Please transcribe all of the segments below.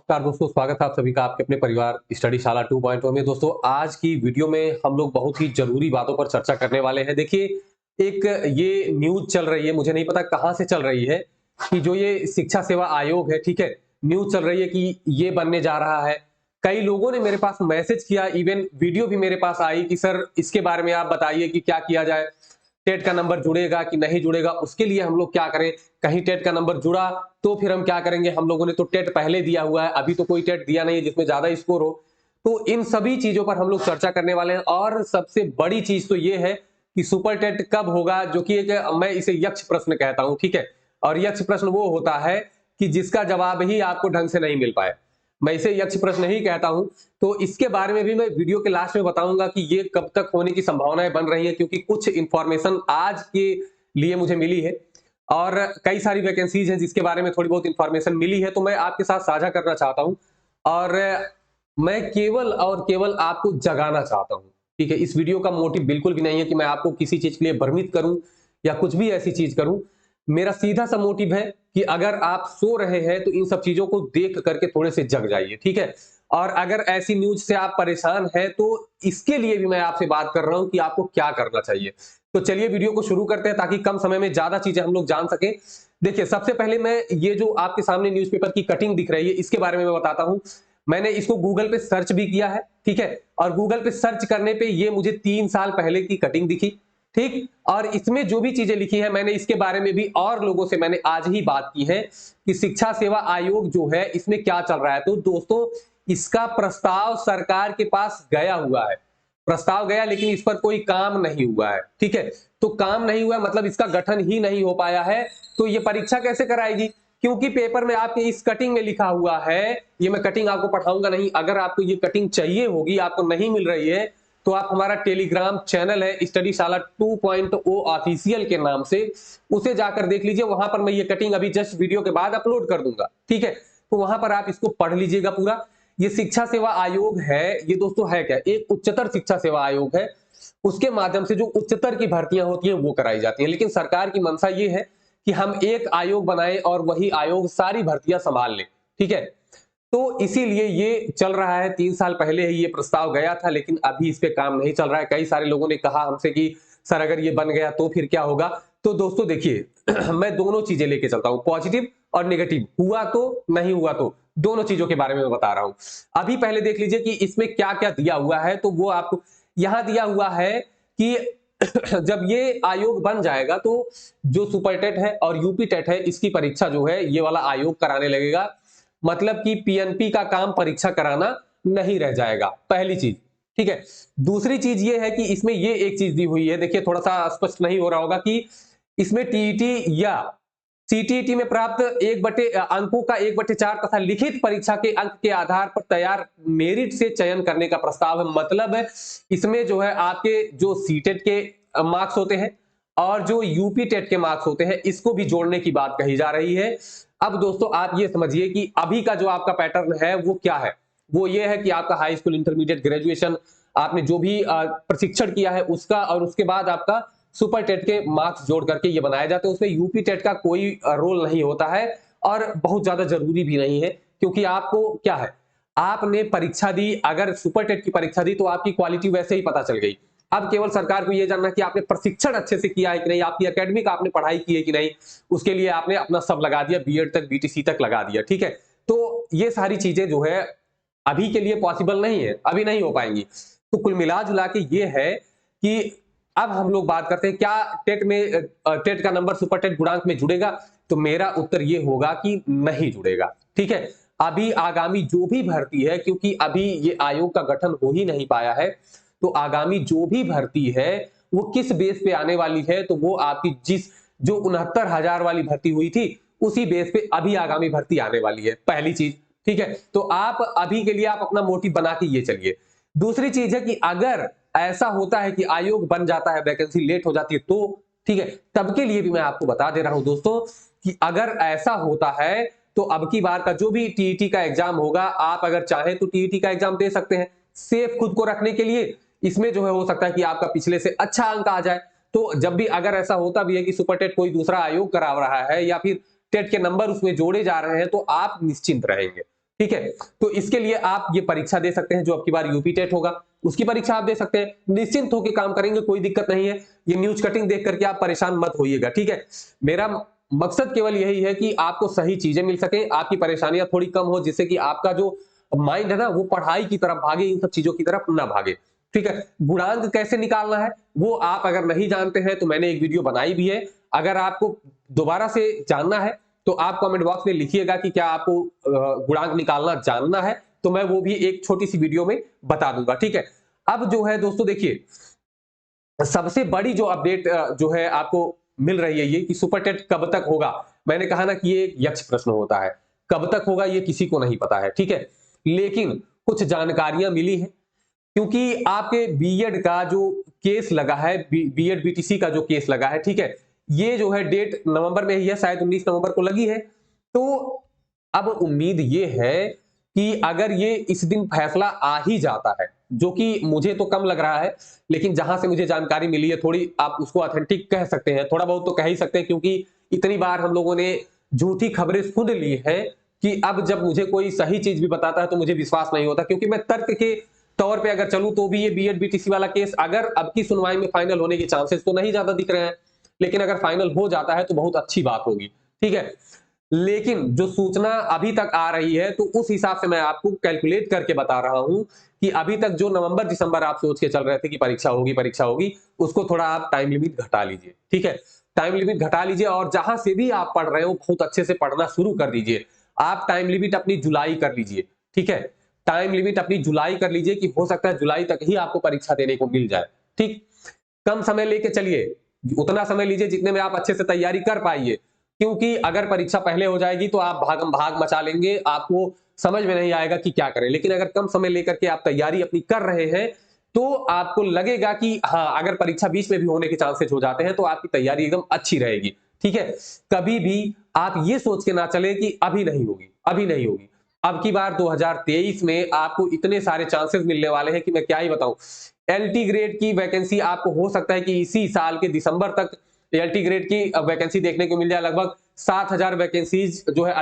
नमस्कार दोस्तों, स्वागत है आप सभी का आपके अपने परिवार स्टडी शाला 2.0 में। दोस्तों, आज की वीडियो में हम लोग बहुत ही जरूरी बातों पर चर्चा करने वाले हैं। देखिए, एक ये न्यूज चल रही है, मुझे नहीं पता कहां से चल रही है, कि जो ये शिक्षा सेवा आयोग है, ठीक है, न्यूज चल रही है कि ये बनने जा रहा है। कई लोगों ने मेरे पास मैसेज किया, इवन वीडियो भी मेरे पास आई कि सर इसके बारे में आप बताइए कि क्या किया जाए, टेट का नंबर जुड़ेगा कि नहीं जुड़ेगा, उसके लिए हम लोग क्या करें। कहीं टेट का नंबर जुड़ा तो फिर हम क्या करेंगे। हम लोगों ने तो टेट पहले दिया हुआ है, अभी तो कोई टेट दिया नहीं है जिसमें ज्यादा स्कोर हो। तो इन सभी चीजों पर हम लोग चर्चा करने वाले हैं, और सबसे बड़ी चीज तो ये है कि सुपर टेट कब होगा, जो कि एक मैं इसे यक्ष प्रश्न कहता हूं, ठीक है। और यक्ष प्रश्न वो होता है कि जिसका जवाब ही आपको ढंग से नहीं मिल पाए, मैं इसे यक्ष प्रश्न ही कहता हूं। तो इसके बारे में भी मैं वीडियो के लास्ट में बताऊंगा कि ये कब तक होने की संभावनाएं बन रही है, क्योंकि कुछ इंफॉर्मेशन आज के लिए मुझे मिली है और कई सारी वैकेंसीज हैं जिसके बारे में थोड़ी बहुत इंफॉर्मेशन मिली है, तो मैं आपके साथ साझा करना चाहता हूं। और मैं केवल और केवल आपको जगाना चाहता हूं, ठीक है। इस वीडियो का मोटिव बिल्कुल भी नहीं है कि मैं आपको किसी चीज के लिए भ्रमित करूं या कुछ भी ऐसी चीज करूं। मेरा सीधा सा मोटिव है कि अगर आप सो रहे हैं तो इन सब चीजों को देख करके थोड़े से जग जाइए, ठीक है। और अगर ऐसी न्यूज से आप परेशान हैं तो इसके लिए भी मैं आपसे बात कर रहा हूं कि आपको क्या करना चाहिए। तो चलिए वीडियो को शुरू करते हैं, ताकि कम समय में ज्यादा चीजें हम लोग जान सके। देखिए, सबसे पहले मैं ये जो आपके सामने न्यूज़पेपर की कटिंग दिख रही है, इसके बारे में मैं बताता हूं। मैंने इसको गूगल पे सर्च भी किया है, ठीक है। और गूगल पे सर्च करने पे ये मुझे 3 साल पहले की कटिंग दिखी, ठीक। और इसमें जो भी चीजें लिखी है, मैंने इसके बारे में भी और लोगों से मैंने आज ही बात की है कि शिक्षा सेवा आयोग जो है इसमें क्या चल रहा है। तो दोस्तों, इसका प्रस्ताव सरकार के पास गया हुआ है, प्रस्ताव गया, लेकिन इस पर कोई काम नहीं हुआ है, ठीक है। तो काम नहीं हुआ मतलब इसका गठन ही नहीं हो पाया है। तो ये परीक्षा कैसे कराएगी, क्योंकि पेपर में आपके इस कटिंग में लिखा हुआ है। ये मैं कटिंग आपको पढ़ाऊंगा नहीं, अगर आपको ये कटिंग चाहिए होगी, आपको नहीं मिल रही है, तो आप हमारा टेलीग्राम चैनल है स्टडी शाला 2.0 ऑफिशियल के नाम से, उसे जाकर देख लीजिए। वहां पर मैं ये कटिंग अभी जस्ट वीडियो के बाद अपलोड कर दूंगा, ठीक है। तो वहां पर आप इसको पढ़ लीजिएगा पूरा। ये शिक्षा सेवा आयोग है, ये दोस्तों है क्या, एक उच्चतर शिक्षा सेवा आयोग है। उसके माध्यम से जो उच्चतर की भर्तियां होती हैं वो कराई जाती हैं, लेकिन सरकार की मंशा ये है कि हम एक आयोग बनाएं और वही आयोग सारी भर्तियां संभाल ले, ठीक है। तो इसीलिए ये चल रहा है। 3 साल पहले ही ये प्रस्ताव गया था, लेकिन अभी इस पे काम नहीं चल रहा है। कई सारे लोगों ने कहा हमसे कि सर अगर ये बन गया तो फिर क्या होगा। तो दोस्तों देखिए, मैं दोनों चीजें लेके चलता हूं, पॉजिटिव और नेगेटिव, हुआ तो नहीं हुआ तो, दोनों चीजों के बारे में मैं बता रहा हूं। अभी पहले देख लीजिए कि इसमें क्या क्या दिया हुआ है, तो वो आपको यहां दिया हुआ है कि जब ये आयोग बन जाएगा तो जो सुपर टेट है और यूपी टेट है, इसकी परीक्षा जो है ये वाला आयोग कराने लगेगा। मतलब कि पीएनपी का काम परीक्षा कराना नहीं रह जाएगा, पहली चीज, ठीक है। दूसरी चीज ये है कि इसमें ये एक चीज दी हुई है, देखिए थोड़ा सा स्पष्ट नहीं हो रहा होगा, कि इसमें टीईटी या सीटीईटी में प्राप्त अंकों का 1/4 तथा लिखित परीक्षा के अंक के आधार पर तैयार मेरिट से चयन करने का प्रस्ताव है। मतलब इसमें जो है आपके जो सीटेट के मार्क्स होते हैं और जो यूपी टेट के मार्क्स होते हैं, इसको भी जोड़ने की बात कही जा रही है। अब दोस्तों आप ये समझिए कि अभी का जो आपका पैटर्न है वो क्या है। वो ये है कि आपका हाई स्कूल, इंटरमीडिएट, ग्रेजुएशन, आपने जो भी प्रशिक्षण किया है उसका, और उसके बाद आपका सुपर टेट के मार्क्स जोड़ करके ये बनाया जाता है। उसमें यूपी टेट का कोई रोल नहीं होता है, और बहुत ज्यादा जरूरी भी नहीं है, क्योंकि आपको क्या है, आपने परीक्षा दी, अगर सुपर टेट की परीक्षा दी तो आपकी क्वालिटी वैसे ही पता चल गई। अब केवल सरकार को यह जानना कि आपने प्रशिक्षण अच्छे से किया है कि नहीं, आपकी एकेडमिक आपने पढ़ाई की है कि नहीं, उसके लिए आपने अपना सब लगा दिया, बीएड तक, बीटीसी तक लगा दिया, ठीक है। तो ये सारी चीजें जो है अभी के लिए पॉसिबल नहीं है, अभी नहीं हो पाएंगी। तो कुल मिला जुला के ये है कि अब हम लोग बात करते हैं क्या टेट में टेट का नंबर सुपर टेट गुणांक में जुड़ेगा। तो मेरा उत्तर ये होगा कि नहीं जुड़ेगा, ठीक है। अभी आगामी जो भी भर्ती है, क्योंकि अभी ये आयोग का गठन हो ही नहीं पाया है, तो आगामी जो भी भर्ती है वो किस बेस पे आने वाली है, तो वो आपकी जिस जो 69,000 वाली भर्ती हुई थी, उसी बेस पे अभी आगामी भर्ती आने वाली है, पहली चीज, ठीक है। तो आप अभी के लिए आप अपना मोटिव बना के ये चलिए। दूसरी चीज है कि अगर ऐसा होता है कि आयोग बन जाता है, वैकेंसी लेट हो जाती है, तो ठीक है, तब के लिए भी मैं आपको बता दे रहा हूं दोस्तों कि अगर ऐसा होता है तो अब की बार का जो भी टीईटी का एग्जाम होगा, आप अगर चाहें तो टीईटी का एग्जाम दे सकते हैं, सेफ खुद को रखने के लिए। इसमें जो है हो सकता है कि आपका पिछले से अच्छा अंक आ जाए। तो जब भी अगर ऐसा होता भी है कि सुपर टेट कोई दूसरा आयोग करा रहा है या फिर टेट के नंबर उसमें जोड़े जा रहे हैं, तो आप निश्चिंत रहेंगे। ठीक है। तो इसके लिए आप ये परीक्षा दे सकते हैं, जो अब की बार यूपी टेट होगा उसकी परीक्षा आप दे सकते हैं, निश्चिंत होकर काम करेंगे, कोई दिक्कत नहीं है। ये न्यूज कटिंग देख करके आप परेशान मत होइएगा, ठीक है। मेरा मकसद केवल यही है कि आपको सही चीजें मिल सके, आपकी परेशानियां थोड़ी कम हो, जिससे कि आपका जो माइंड है ना वो पढ़ाई की तरफ भागे, इन सब चीजों की तरफ ना भागे, ठीक है। गुणांक कैसे निकालना है वो आप अगर नहीं जानते हैं तो मैंने एक वीडियो बनाई भी है, अगर आपको दोबारा से जानना है तो आप कमेंट बॉक्स में लिखिएगा कि क्या आपको गुणांक निकालना जानना है, तो मैं वो भी एक छोटी सी वीडियो में बता दूंगा, ठीक है। अब जो है दोस्तों देखिए, सबसे बड़ी जो अपडेट जो है आपको मिल रही है ये कि सुपर टेट कब तक होगा। मैंने कहा ना कि ये एक यक्ष प्रश्न होता है, कब तक होगा ये किसी को नहीं पता है, ठीक है। लेकिन कुछ जानकारियां मिली हैं, क्योंकि आपके बीएड का जो केस लगा है, बीएड बीटीसी का जो केस लगा है, ठीक है, ये जो है डेट नवंबर में ही है, शायद 19 नवंबर को लगी है। तो अब उम्मीद ये है कि अगर ये इस दिन फैसला आ ही जाता है, जो कि मुझे तो कम लग रहा है, लेकिन जहां से मुझे जानकारी मिली है थोड़ी, आप उसको ऑथेंटिक कह सकते हैं, थोड़ा बहुत तो कह ही सकते हैं, क्योंकि इतनी बार हम लोगों ने झूठी खबरें सुन ली है कि अब जब मुझे कोई सही चीज भी बताता है तो मुझे विश्वास नहीं होता, क्योंकि मैं तर्क के तौर पे अगर चलूं तो भी ये बीएड बीटीसी वाला केस अगर अब की सुनवाई में फाइनल होने के चांसेस तो नहीं ज्यादा दिख रहे हैं, लेकिन अगर फाइनल हो जाता है तो बहुत अच्छी बात होगी, ठीक है। लेकिन जो सूचना अभी तक आ रही है तो उस हिसाब से मैं आपको कैलकुलेट करके बता रहा हूं कि अभी तक जो नवंबर दिसंबर आप सोच के चल रहे थे कि परीक्षा होगी, उसको थोड़ा आप टाइम लिमिट घटा लीजिए, ठीक है। टाइम लिमिट घटा लीजिए और जहां से भी आप पढ़ रहे हो बहुत अच्छे से पढ़ना शुरू कर दीजिए। आप टाइम लिमिट अपनी जुलाई कर लीजिए, ठीक है। टाइम लिमिट अपनी जुलाई कर लीजिए कि हो सकता है जुलाई तक ही आपको परीक्षा देने को मिल जाए, ठीक। कम समय लेके चलिए, उतना समय लीजिए जितने में आप अच्छे से तैयारी कर पाइए, क्योंकि अगर परीक्षा पहले हो जाएगी तो आप भागम भाग मचा लेंगे, आपको समझ में नहीं आएगा कि क्या करें। लेकिन अगर कम समय लेकर के आप तैयारी अपनी कर रहे हैं तो आपको लगेगा कि हाँ, अगर परीक्षा बीच में भी होने के चांसेस हो जाते हैं तो आपकी तैयारी एकदम अच्छी रहेगी, ठीक है। कभी भी आप ये सोच के ना चले कि अभी नहीं होगी, अभी नहीं होगी। अब की बार 2023 में आपको इतने सारे चांसेस मिलने वाले हैं कि मैं क्या ही बताऊं। एलटी ग्रेड की वैकेंसी आपको हो सकता है कि इसी साल के दिसंबर तक एलटी ग्रेड की वैकेंसी देखने को मिल जाए। लगभग 7,000 वैकेंसीज जो है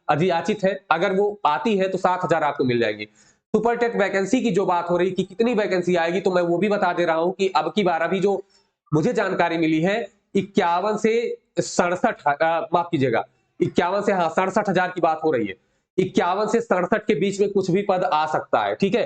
अधियाचित है, अगर वो आती है तो 7,000 आपको मिल जाएंगी। सुपर टेट वैकेंसी की जो बात हो रही कि कितनी वैकेंसी आएगी, तो मैं वो भी बता दे रहा हूं कि अब की बार अभी जो मुझे जानकारी मिली है 51 से 67, माफ कीजिएगा, 51 से, हाँ, 67,000 की बात हो रही है। 51 से 67 के बीच में कुछ भी पद आ सकता है, ठीक है।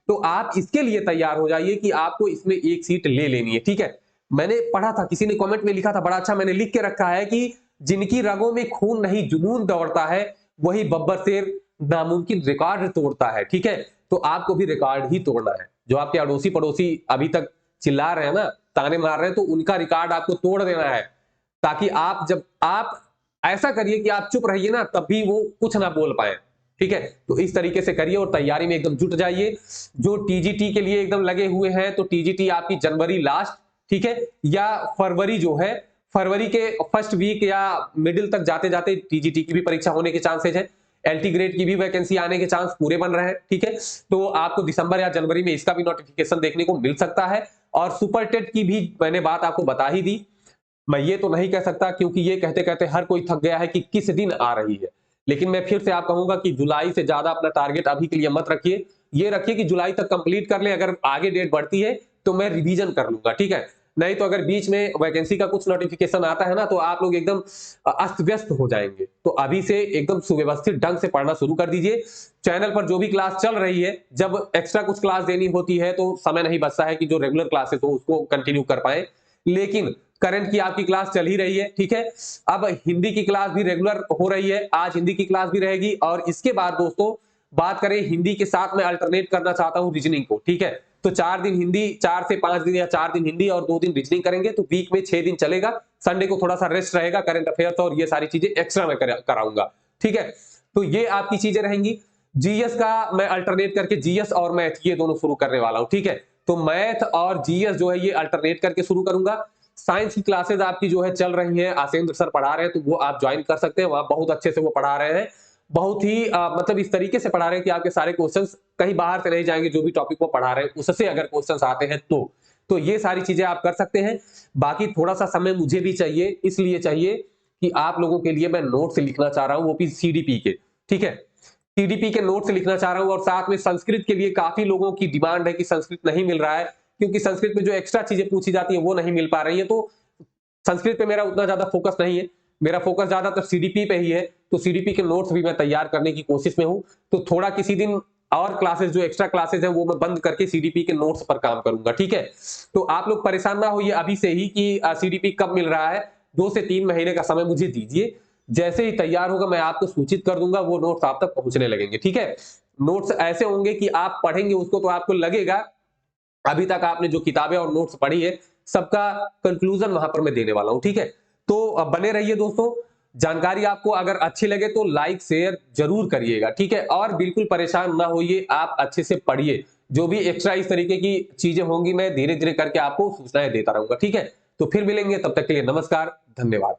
तो आप इसके लिए तैयार हो जाइए कि आपको इसमें एक सीट ले लेनी है, ठीक है। मैंने पढ़ा था, किसी ने कमेंट में लिखा था, बड़ा अच्छा मैंने लिख के रखा है कि जिनकी रगों में खून नहीं जुनून दौड़ता है वही बब्बर शेर नामुमकिन रिकॉर्ड तोड़ता है, ठीक है। तो आपको भी रिकॉर्ड ही तोड़ना है। जो आपके अड़ोसी पड़ोसी अभी तक चिल्ला रहे हैं ना, ताने मार रहे हैं, तो उनका रिकॉर्ड आपको तोड़ देना है, ताकि आप, जब आप ऐसा करिए कि आप चुप रहिए ना, तब भी वो कुछ ना बोल पाए, ठीक है। तो इस तरीके से करिए और तैयारी में एकदम जुट जाइए। जो टीजीटी के लिए एकदम लगे हुए हैं तो टीजीटी आपकी जनवरी लास्ट, ठीक है, या फरवरी जो है, फरवरी के फर्स्ट वीक या मिडिल तक जाते जाते टीजीटी की भी परीक्षा होने के चांसेस है। एलटी ग्रेड की भी वैकेंसी आने के चांस पूरे बन रहे हैं, ठीक है। तो आपको दिसंबर या जनवरी में इसका भी नोटिफिकेशन देखने को मिल सकता है। और सुपर टेट की भी मैंने बात आपको बता ही दी। मैं ये तो नहीं कह सकता, क्योंकि ये कहते कहते हर कोई थक गया है कि किस दिन आ रही है। लेकिन मैं फिर से आप कहूंगा कि जुलाई से ज्यादा अपना टारगेट अभी के लिए मत रखिए। ये रखिए कि जुलाई तक कंप्लीट कर ले, अगर आगे डेट बढ़ती है तो मैं रिवीजन कर लूंगा, ठीक है। नहीं तो अगर बीच में वैकेंसी का कुछ नोटिफिकेशन आता है ना, तो आप लोग एकदम अस्त व्यस्त हो जाएंगे। तो अभी से एकदम सुव्यवस्थित ढंग से पढ़ना शुरू कर दीजिए। चैनल पर जो भी क्लास चल रही है, जब एक्स्ट्रा कुछ क्लास देनी होती है तो समय नहीं बचता है कि जो रेगुलर क्लासेस हो उसको कंटिन्यू कर पाए। लेकिन करंट की आपकी क्लास चल ही रही है, ठीक है। अब हिंदी की क्लास भी रेगुलर हो रही है, आज हिंदी की क्लास भी रहेगी। और इसके बाद दोस्तों बात करें हिंदी के साथ, मैं अल्टरनेट करना चाहता हूं रीजनिंग को, ठीक है। तो 4 दिन हिंदी, 4 से 5 दिन या 4 दिन हिंदी और 2 दिन रीजनिंग करेंगे, तो वीक में 6 दिन चलेगा। संडे को थोड़ा सा रेस्ट रहेगा, करंट अफेयर्स और ये सारी चीजें एक्स्ट्रा मैं कराऊंगा, ठीक है। तो ये आपकी चीजें रहेंगी। जीएस का मैं अल्टरनेट करके जीएस और मैथ ये दोनों शुरू करने वाला हूं, ठीक है। तो मैथ और जीएस जो है ये अल्टरनेट करके शुरू करूंगा। साइंस की क्लासेस आपकी जो है चल रही हैं, आसेंद्र सर पढ़ा रहे हैं, तो वो आप ज्वाइन कर सकते हैं, वहां बहुत अच्छे से वो पढ़ा रहे हैं। बहुत ही मतलब इस तरीके से पढ़ा रहे हैं कि आपके सारे क्वेश्चंस कहीं बाहर से नहीं जाएंगे। जो भी टॉपिक वो पढ़ा रहे हैं उससे अगर क्वेश्चंस आते हैं तो ये सारी चीजें आप कर सकते हैं। बाकी थोड़ा सा समय मुझे भी चाहिए, इसलिए चाहिए कि आप लोगों के लिए मैं नोट्स लिखना चाह रहा हूं, वो भी सीडीपी के, ठीक है। सीडीपी के नोट्स लिखना चाह रहा हूं, और साथ में संस्कृत के लिए काफी लोगों की डिमांड है कि संस्कृत नहीं मिल रहा है, क्योंकि संस्कृत में जो एक्स्ट्रा चीजें पूछी जाती है वो नहीं मिल पा रही है। तो संस्कृत पे मेरा उतना ज्यादा फोकस नहीं है, मेरा फोकस ज्यादातर सीडीपी पे ही है। तो सीडीपी के नोट्स भी मैं तैयार करने की कोशिश में हूं। तो थोड़ा किसी दिन और क्लासेस, जो एक्स्ट्रा क्लासेस हैं, वो मैं बंद करके सीडीपी के नोट्स पर काम करूंगा, ठीक है। तो आप लोग परेशान ना होइए अभी से ही कि सीडीपी कब मिल रहा है। 2 से 3 महीने का समय मुझे दीजिए, जैसे ही तैयार होगा मैं आपको सूचित कर दूंगा, वो नोट्स आप तक पहुंचने लगेंगे, ठीक है। नोट्स ऐसे होंगे कि आप पढ़ेंगे उसको तो आपको लगेगा अभी तक आपने जो किताबें और नोट्स पढ़ी है सबका कंक्लूजन वहां पर मैं देने वाला हूं, ठीक है। तो बने रहिए दोस्तों। जानकारी आपको अगर अच्छी लगे तो लाइक शेयर जरूर करिएगा, ठीक है। और बिल्कुल परेशान ना होइए, आप अच्छे से पढ़िए। जो भी एक्स्ट्रा इस तरीके की चीजें होंगी मैं धीरे धीरे करके आपको सूचनाएं देता रहूंगा, ठीक है। तो फिर मिलेंगे, तब तक के लिए नमस्कार, धन्यवाद।